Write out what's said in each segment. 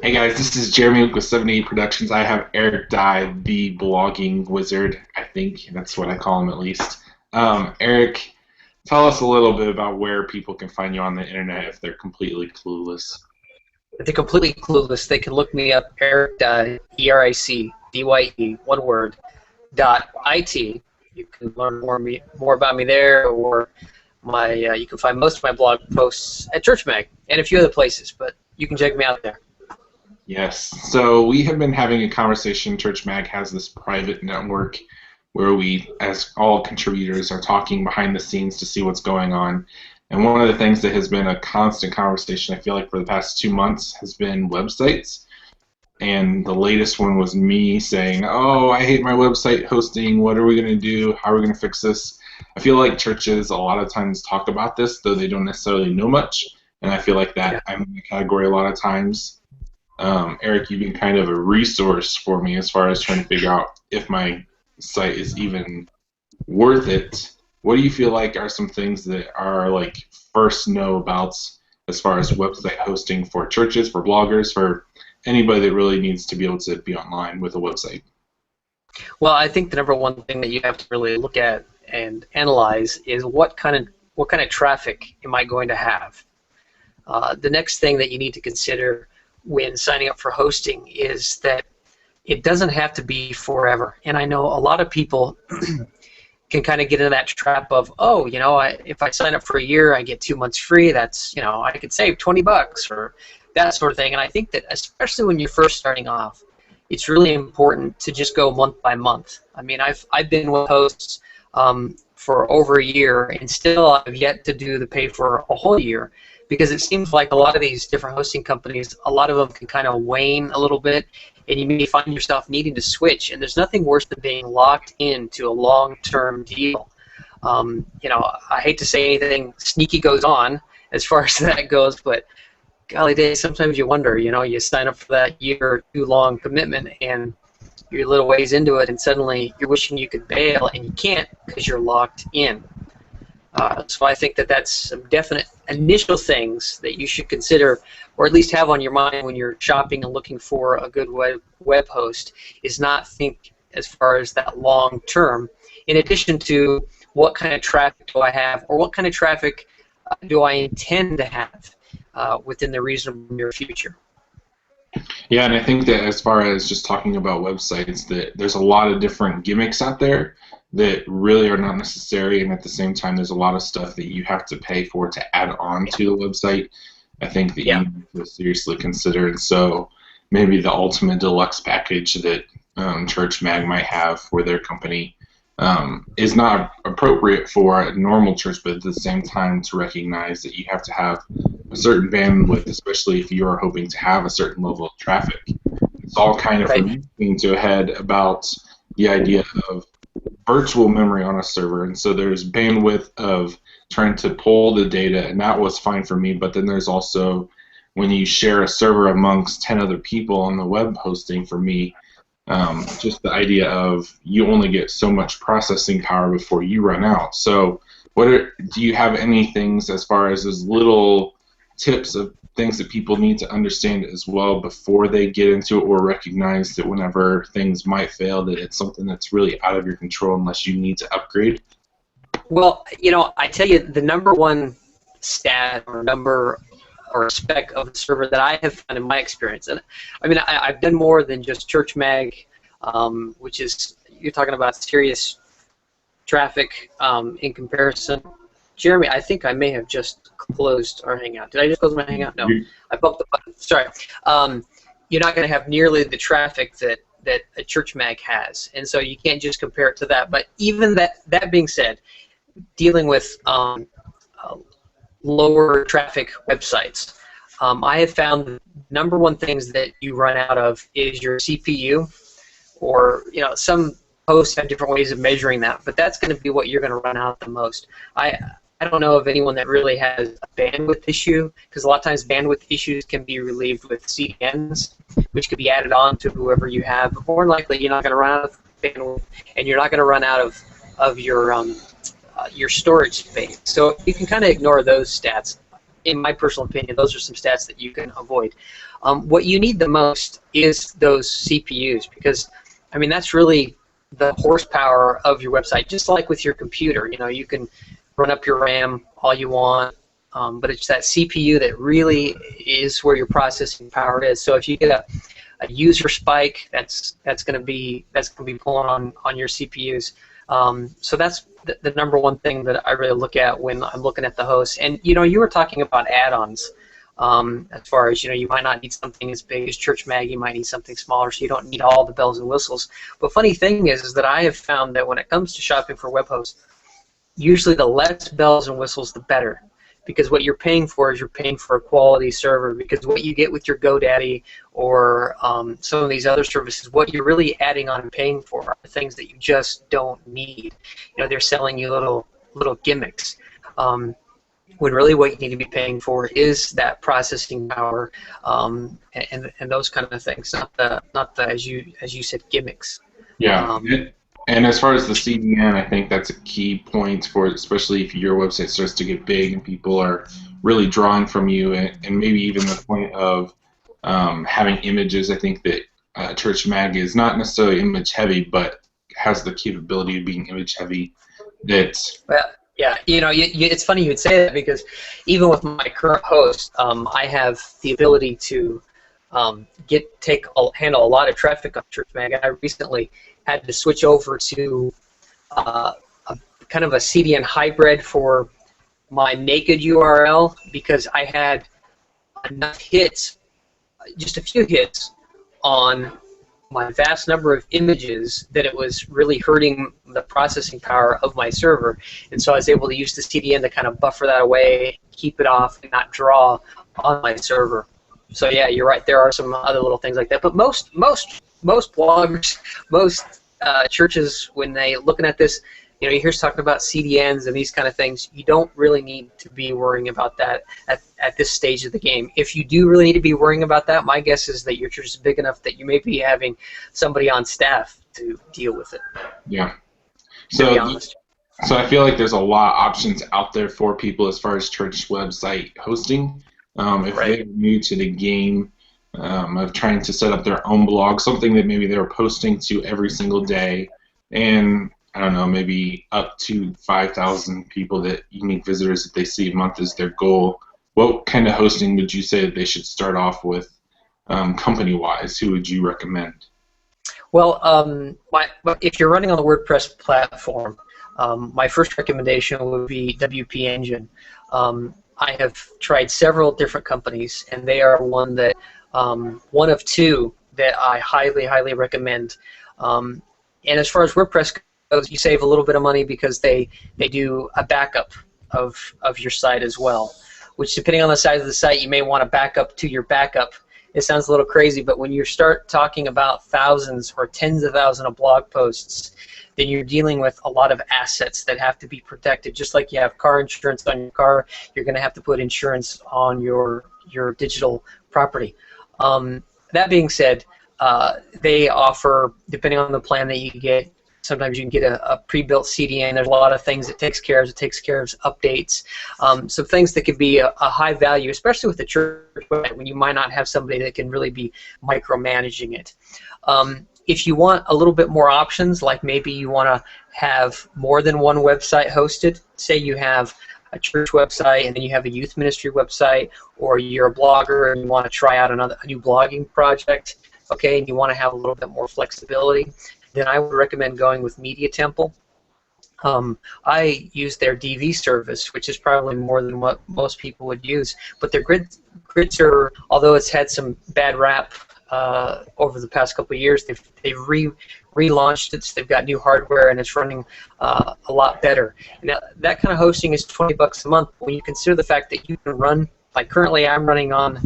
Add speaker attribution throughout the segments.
Speaker 1: Hey guys, this is Jeremy with 78 Productions. I have Eric Dye, the blogging wizard. I think that's what I call him at least. Eric, tell us a little bit about where people can find you on the internet if they're completely clueless.
Speaker 2: If they're completely clueless, they can look me up, Eric, ERIC, one word, .it. You can learn more about me there, or you can find most of my blog posts at Church Mag and a few other places, but you can check me out there.
Speaker 1: Yes, so we have been having a conversation. Church Mag has this private network where we, as all contributors, are talking behind the scenes to see what's going on. And one of the things that has been a constant conversation, I feel like, for the past 2 months has been websites. And the latest one was me saying, oh, I hate my website hosting. What are we going to do? How are we going to fix this? I feel like churches a lot of times talk about this, though they don't necessarily know much. And I feel like that I'm in the category a lot of times. Eric, you've been kind of a resource for me as far as trying to figure out if my site is even worth it. What do you feel like are some things that are like first know abouts as far as website hosting for churches, for bloggers, for anybody that really needs to be able to be online with a website?
Speaker 2: Well, I think the number one thing that you have to really look at and analyze is what kind of traffic am I going to have. The next thing that you need to consider when signing up for hosting is that it doesn't have to be forever. And I know a lot of people can kind of get into that trap of, oh, if I sign up for a year, I get 2 months free. That's, I could save $20 or that sort of thing. And I think that especially when you're first starting off, it's really important to just go month by month. I mean, I've been with hosts for over a year, and still I've yet to do the pay for a whole year, because it seems like a lot of these different hosting companies, a lot of them can kind of wane a little bit, and you may find yourself needing to switch. And there's nothing worse than being locked into a long-term deal. I hate to say anything sneaky goes on as far as that goes, but golly day, sometimes you wonder, you sign up for that year or two long commitment, and you're a little ways into it, and suddenly you're wishing you could bail, and you can't because you're locked in. So I think that that's some definite initial things that you should consider, or at least have on your mind when you're shopping and looking for a good web host, is not think as far as that long term, in addition to what kind of traffic do I have, or what kind of traffic do I intend to have within the reasonable near future.
Speaker 1: Yeah, and I think that as far as just talking about websites, that there's a lot of different gimmicks out there that really are not necessary, and at the same time there's a lot of stuff that you have to pay for to add on to the website. I think that you need to seriously consider, and so maybe the ultimate deluxe package that Church Mag might have for their company is not appropriate for a normal church, but at the same time to recognize that you have to have a certain bandwidth, especially if you are hoping to have a certain level of traffic. It's all kind of coming to a head about the idea of virtual memory on a server, and so there's bandwidth of trying to pull the data, and that was fine for me, but then there's also when you share a server amongst 10 other people on the web hosting, for me, just the idea of you only get so much processing power before you run out. So do you have any things as far as those little tips of things that people need to understand as well before they get into it, or recognize that whenever things might fail, that it's something that's really out of your control unless you need to upgrade?
Speaker 2: Well, I tell you, the number one stat or number or spec of the server that I have found in my experience, and I mean, I've done more than just Church Mag, which is, you're talking about serious traffic in comparison. Jeremy, I think I may have just closed our Hangout. Did I just close my Hangout? No. I bumped the button. Sorry. You're not going to have nearly the traffic that a Church Mag has, and so you can't just compare it to that. But even that being said, dealing with lower traffic websites, I have found the number one things that you run out of is your CPU, or some hosts have different ways of measuring that, but that's going to be what you're going to run out the most. I don't know of anyone that really has a bandwidth issue, because a lot of times bandwidth issues can be relieved with CDNs, which could be added on to whoever you have. But more than likely, you're not going to run out of bandwidth, and you're not going to run out of your storage space. So you can kind of ignore those stats. in my personal opinion, those are some stats that you can avoid. What you need the most is those CPUs, because, I mean, that's really the horsepower of your website. Just like with your computer, you know, you can run up your RAM all you want, but it's that CPU that really is where your processing power is. So if you get a user spike, that's going to be pulling on your CPUs. So that's the number one thing that I really look at when I'm looking at the host. And you know, you were talking about add-ons. As far as, you know, you might not need something as big as Church Mag, you might need something smaller, so you don't need all the bells and whistles. But funny thing is that I have found that when it comes to shopping for web hosts, usually the less bells and whistles, the better. Because what you're paying for is you're paying for a quality server. Because what you get with your GoDaddy or some of these other services, what you're really adding on and paying for are things that you just don't need. You know, they're selling you little gimmicks. When really what you need to be paying for is that processing power and those kind of things, not the as you said, gimmicks.
Speaker 1: Yeah. And as far as the CDN, I think that's a key point for, especially if your website starts to get big and people are really drawing from you, and maybe even the point of having images. I think that Church Mag is not necessarily image heavy, but has the capability of being image heavy.
Speaker 2: Well, yeah, you know, it's funny you would say that, because even with my current host, I have the ability to handle a lot of traffic on Church Mag. I recently had to switch over to a kind of a CDN hybrid for my naked URL, because I had enough hits, just a few hits, on my vast number of images that it was really hurting the processing power of my server. And so I was able to use the CDN to kind of buffer that away, keep it off, and not draw on my server. So yeah, you're right. There are some other little things like that. But most bloggers, most churches, when they looking at this, you know, you hear us talking about CDNs and these kind of things. You don't really need to be worrying about that at this stage of the game. If you do really need to be worrying about that, my guess is that your church is big enough that you may be having somebody on staff to deal with it.
Speaker 1: Yeah.
Speaker 2: To be honest.
Speaker 1: So I feel like there's a lot of options out there for people as far as church website hosting. If they're new to the game of trying to set up their own blog, something that maybe they're posting to every single day, and I don't know, maybe up to 5,000 people, that unique visitors that they see a month is their goal, what kind of hosting would you say that they should start off with company-wise? Who would you recommend?
Speaker 2: Well, if you're running on the WordPress platform, my first recommendation would be WP Engine. I have tried several different companies, and they are one of two that I highly recommend. And as far as WordPress goes, you save a little bit of money because they do a backup of your site as well, which, depending on the size of the site, you may want to back up to your backup. It sounds a little crazy, but when you start talking about thousands or tens of thousands of blog posts, then you're dealing with a lot of assets that have to be protected. Just like you have car insurance on your car, you're going to have to put insurance on your digital property. That being said, they offer, depending on the plan that you get, sometimes you can get a pre-built CDN. There's a lot of things it takes care of. It takes care of updates. Some things that could be a high value, especially with the church website, when you might not have somebody that can really be micromanaging it. If you want a little bit more options, like maybe you want to have more than one website hosted, say you have a church website and then you have a youth ministry website, or you're a blogger and you want to try out a new blogging project, okay, and you want to have a little bit more flexibility, then I would recommend going with Media Temple. I use their DV service, which is probably more than what most people would use, but their grid server, although it's had some bad rap over the past couple of years, they've relaunched it. So they've got new hardware and it's running a lot better. Now that kind of hosting is $20 a month. When you consider the fact that you can run, like currently I'm running on,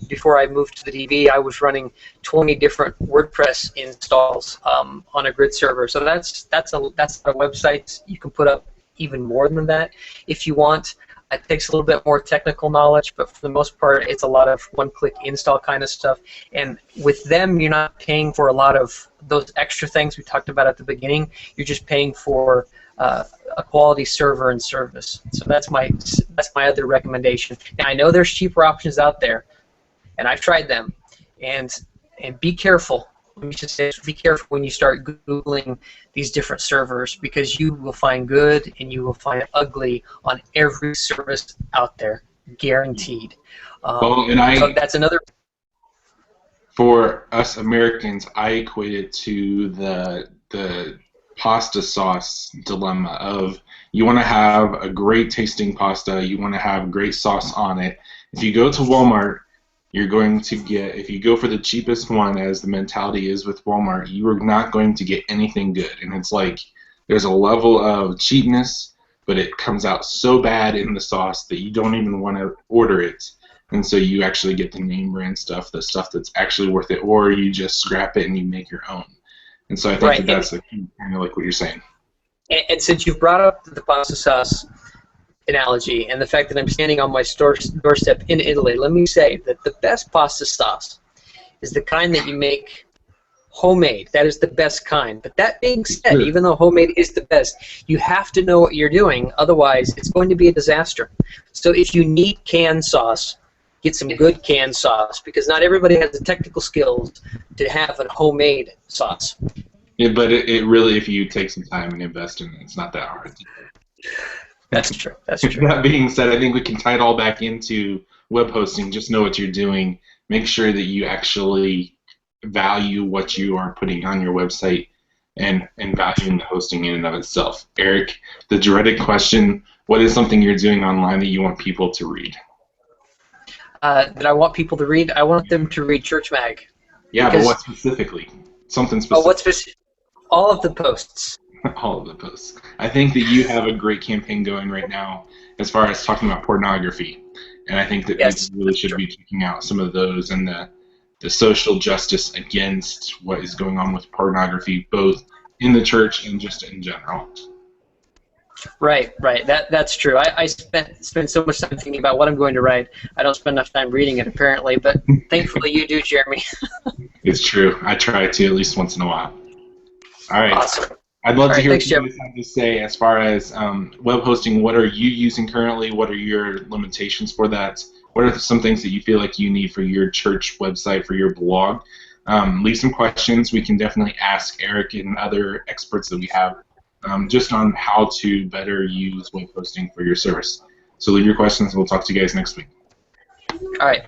Speaker 2: before I moved to the DV, I was running 20 different WordPress installs on a grid server. So that's a website. You can put up even more than that if you want. It takes a little bit more technical knowledge, but for the most part, it's a lot of one-click install kind of stuff. And with them, you're not paying for a lot of those extra things we talked about at the beginning. You're just paying for a quality server and service. So that's my other recommendation. Now I know there's cheaper options out there, and I've tried them, and be careful. Let me just say, be careful when you start Googling these different servers, because you will find good and you will find ugly on every service out there, guaranteed.
Speaker 1: Well, and
Speaker 2: so that's another.
Speaker 1: For us Americans, I equate it to the pasta sauce dilemma of you want to have a great tasting pasta, you want to have great sauce on it. If you go to Walmart, you're going to get, if you go for the cheapest one, as the mentality is with Walmart, you are not going to get anything good. And it's like there's a level of cheapness, but it comes out so bad in the sauce that you don't even want to order it. And so you actually get the name brand stuff, the stuff that's actually worth it, or you just scrap it and you make your own. And so I think that that's kind of like what you're saying.
Speaker 2: And since you've brought up the pasta sauce analogy and the fact that I'm standing on my doorstep in Italy, let me say that the best pasta sauce is the kind that you make homemade. That is the best kind. But that being said, even though homemade is the best, you have to know what you're doing. Otherwise, it's going to be a disaster. So if you need canned sauce, get some good canned sauce, because not everybody has the technical skills to have a homemade sauce.
Speaker 1: Yeah, but it really, if you take some time and invest in it, it's not that hard.
Speaker 2: That's true. That's true.
Speaker 1: That being said, I think we can tie it all back into web hosting. Just know what you're doing. Make sure that you actually value what you are putting on your website and valuing the hosting in and of itself. Eric, the dreaded question, what is something you're doing online that you want people to read?
Speaker 2: That I want people to read? I want them to read Church Mag.
Speaker 1: Yeah, but what specifically? Something specific.
Speaker 2: Oh, what specific? All of the posts.
Speaker 1: All of the posts. I think that you have a great campaign going right now as far as talking about pornography. And I think that people really should be checking out some of those and the social justice against what is going on with pornography, both in the church and just in general.
Speaker 2: Right. That's true. I spend so much time thinking about what I'm going to write. I don't spend enough time reading it, apparently, but thankfully you do, Jeremy.
Speaker 1: It's true. I try to at least once in a while. All right.
Speaker 2: Awesome.
Speaker 1: I'd love to hear what you guys have to say as far as web hosting. What are you using currently? What are your limitations for that? What are some things that you feel like you need for your church website, for your blog? Leave some questions. We can definitely ask Eric and other experts that we have just on how to better use web hosting for your service. So leave your questions, and we'll talk to you guys next week.
Speaker 2: All right.